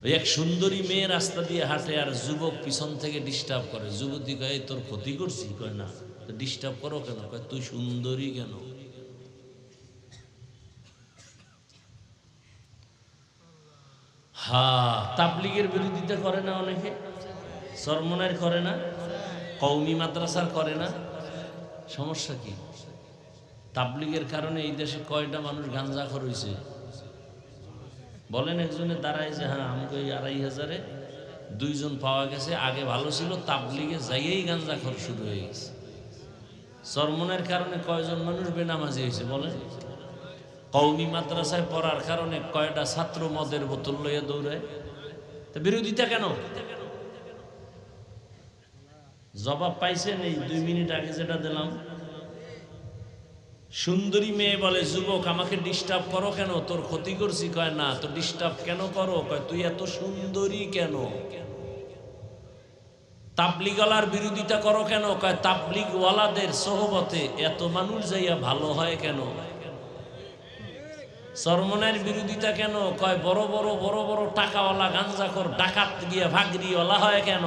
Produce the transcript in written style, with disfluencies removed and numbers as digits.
ওই এক সুন্দরী মেয়ে রাস্তা দিয়ে হাঁটে আর যুবক পিছন থেকে ডিস্টার্ব করে। যুবতী কয়, তোর ক্ষতি করছি? কয় না। তো ডিস্টার্ব করো কেন? কয় তুই সুন্দরী কেন? তাবলীগের বিরোধিতা করে না অনেকে, চরমনার করে না, কওমি মাদ্রাসার করে না। সমস্যা কি? তাবলীগের কারণে এই দেশে কয়টা মানুষ গাঞ্জাখোর হইছে বলেন? একজনে দাঁড়ায় যে হ্যাঁ আমাকে ওই ২৫০০-এ ২ জন পাওয়া গেছে, আগে ভালো ছিল, তাবলীগে যাইয়েই গাঞ্জাখোর শুরু হয়ে গেছে। চরমনের কারণে কয়জন মানুষ বেনামাজি হয়েছে বলেন? কওমি মাদ্রাসায় পড়ার কারণে কয়টা ছাত্র মদের বোতল লইয়া দৌড়ায়। তা বিরোধিতা কেন? জবাব পাইছেন এই ২ মিনিট আগে যেটা দিলাম। সুন্দরী মেয়ে বলে, যুবক আমাকে ডিস্টার্ব করো কেন? তোর ক্ষতি করছি? কয় না। তো ডিস্টার্ব কেন করো? কয় তুই এত সুন্দরী কেন? তাবলীগওয়ালার বিরোধিতা করো কেন? কয় তাবলীগওয়ালাদের সোহবতে এত মানুষ যাইয়া ভালো হয় কেন? চরমনের বিরোধিতা কেন? কয় বড় বড় টাকাওয়ালা গাঞ্জাখোর ডাকাত গিয়া ভাগরিওয়ালা হয় কেন?